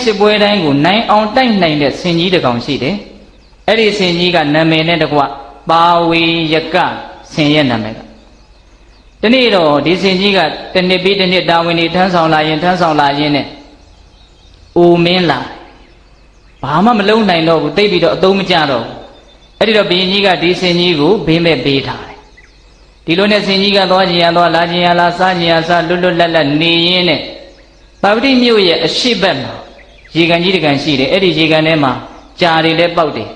စစ်ပွဲတိုင်းကိုနိုင်အောင်တိုက်နိုင်တဲ့ဆင်ကြီးတစ်ကောင်ရှိတယ်အဲ့ဒီဆင်ကြီးကနာမည်နဲ့တကွပါဝေယကဆင်ရဲ့နာမည်ကဒီနေ့တော့ဒီဆင်ကြီးကတစ်နှစ်ပြီးတစ်နှစ်တာဝန်တွေထမ်းဆောင်လာရင်နဲ့အိုမင်းလာဘာမှမလုံးနိုင်တော့ဘူးတိတ်ပြီးတော့အသုံးမကျတော့ဘူးအဲ့ဒီတော့ဘုရင်ကြီးကဒီဆင်ကြီးကိုဘေးမဲ့ပေးထားတယ်ဒီလိုနဲ့ဆင်ကြီးကသွားခြင်းရသွားလာခြင်းရလာစားခြင်းရစားလွတ်လွတ်လပ်လပ်နေရင်းနဲ့ပါပတိမြို့ရဲ့အရှိတ်ဘက်မှာရေကန်ကြီးတကန်ရှိတယ်အဲ့ဒီရေကန်ထဲမှာကြာတွေလည်းပေါက်တယ်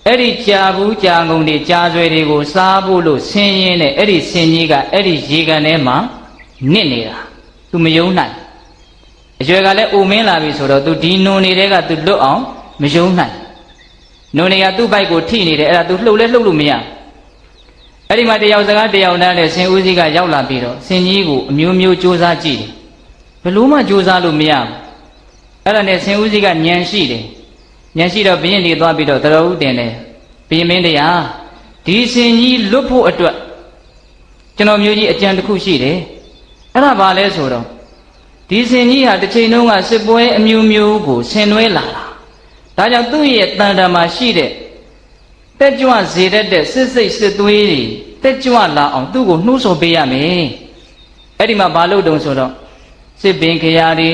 အဲ့ဒီကြာဘူးကြာငုံတွေကြာဆွဲတွေကိုစားဖို့လို့ဆင်းရင်းနဲ့အဲ့ဒီဆင်ကြီးကအဲ့ဒီရေကန်ထဲမှာနစ်နေတာသူမယုံနိုင်အရွယ်ကလည်းအိုမင်းလာပြီဆိုတော့သူဒီနုံနေတဲ့ကသူလွတ်အောင်မယုံနိုင်နုံတွေကသူ့ဘိုက်ကိုထိနေတယ်အဲ့ဒါသူလှုပ်လဲလှုပ်လို့မရအဲ့ဒီမှာတယောက်စကားတယောက်တန်းနဲ့ဆင်ဦးစီးကရောက်လာပြီးတော့ဆင်ကြီးကိုအမျိုးမျိုးစူးစမ်းကြည့်တယ်ဘလို့မှစူးစမ်းလို့မရဘူးအဲ့ဒါနဲ့ဆင်ဦးစီးကညံရှိတယ်ညံရှိတော့ဘုရင်ကြီးသွားပြီးတော့တတော်ဦးတင်တယ်ဘုရင်မင်းတရားဒီဆင်ကြီးလွတ်ဖို့အတွက်ကျွန်တော်မျိုးကြီးအကြံတစ်ခုရှိတယ်အဲ့ဒါဘာလဲဆိုတော့ဒီဆင်ကြီးဟာတစ်ချိန်လုံးကစစ်ပွဲအမျိုးမျိုးကိုဆင်နွှဲလာတာဒါကြောင့်သူ့ရဲ့တန်တမာရှိတဲ့တက်ကြွစေတတ်တဲ့စစ်စိတ်စစ်သွေးတွေတက်ကြွလာအောင်သူ့ကိုနှိုးဆော်ပေးရမယ်အဲ့ဒီမှာဘာလို့တုံဆိုတော့စစ်ပင်ခရာတွေ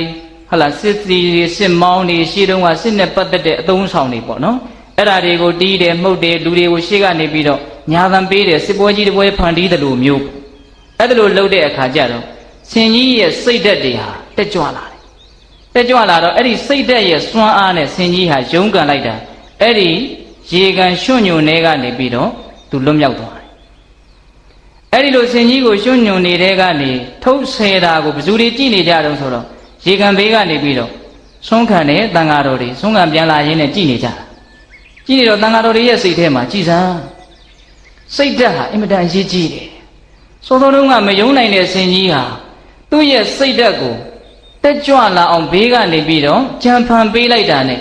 ဟလာစစ်စီတွေစစ်မောင်းတွေရှေ့တုန်းကစစ်နဲ့ပတ်သက်တဲ့အသုံးဆောင်တွေပေါ့နော်အဲ့ဒါတွေကိုတီးတယ်မှုတ်တယ်လူတွေကိုရှေ့ကနေပြီးတော့ညာသံပေးတယ်စစ်ပွဲကြီးတစ်ပွဲဖန်တီးတယ်လို့မျိုးအဲ့ဒါလိုလုပ်တဲ့အခါကျတော့ဆင်ကြီးရဲ့စိတ်ဓာတ်တွေဟာတက်ကြွလာတယ်တက်ကြွလာတော့အဲ့ဒီစိတ်ဓာတ်ရဲ့စွမ်းအားနဲ့ဆင်ကြီးဟာရုန်းကန်လိုက်တာအဲ့ဒီရေကန်ရွှွညွန်တွေကနေပြီးတော့သူလွတ်မြောက်သွားတယ်အဲ့ဒီလိုဆင်ကြီးကိုရွှွညွန်နေတဲ့ကနေထုတ်ဆဲတာကိုဘယ်သူတွေကြည့်နေကြတုံးဆိုတော့ရေကန်ဘေးကနေပြီးတော့ဆုံးခံတဲ့တန်ဃာတော်တွေဆုံးခံပြန်လာရင်းနဲ့ကြည်နေကြတာကြည်နေတော့တန်ဃာတော်တွေရဲ့စိတ်ထဲမှာကြည်စမ်းစိတ်ဓာတ်ဟာအင်မတန်အရေးကြီးတယ်စောစောတုန်းကမယုံနိုင်တဲ့ဆင်ကြီးဟာသူ့ရဲ့စိတ်ဓာတ်ကိုတက်ကြွလာအောင်ဘေးကနေပြီးတော့ကြံဖန်ပေးလိုက်တာနဲ့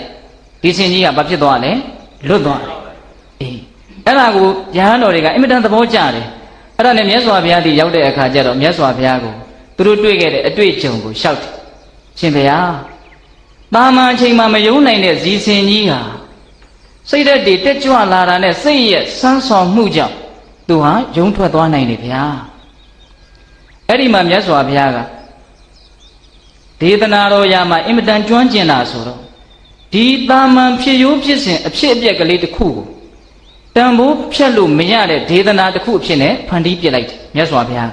ဒီဆင်ကြီးကဘာဖြစ်သွားလဲလွတ်သွားတယ်အေးအဲ့ဒါကိုယဟန်တော်တွေကအင်မတန်သဘောကျတယ်အဲ့ဒါနဲ့မြတ်စွာဘုရားဒီရောက်တဲ့အခါကျတော့မြတ်စွာဘုရားကိုသူတို့တွေ့ခဲ့တဲ့အတွေ့အကြုံကိုရှောက်တယ်ရှင်ဘုရားတာမန်အချိန်မှာမယုံနိုင်တဲ့ဇီဆင်ကြီးဟာစိတ်ဓာတ်တွေတက်ကြွလာတာနဲ့စိတ်ရဲ့စမ်းဆောင်မှုကြောင့်သူဟာယုံထွက်သွားနိုင်တယ်ဗျာအဲ့ဒီမှာမြတ်စွာဘုရားကဒေသနာတော်ရာမှာအင်မတန်ကျွမ်းကျင်တာဆိုတော့ဒီတာမန်ဖြစ်ရိုးဖြစ်စဉ်အဖြစ်အပျက်ကလေးတစ်ခုကိုတန်ဖိုးဖြတ်လို့မရတဲ့ဒေသနာတစ်ခုအဖြစ်နဲ့ဖန်တီးပြလိုက်တယ်မြတ်စွာဘုရား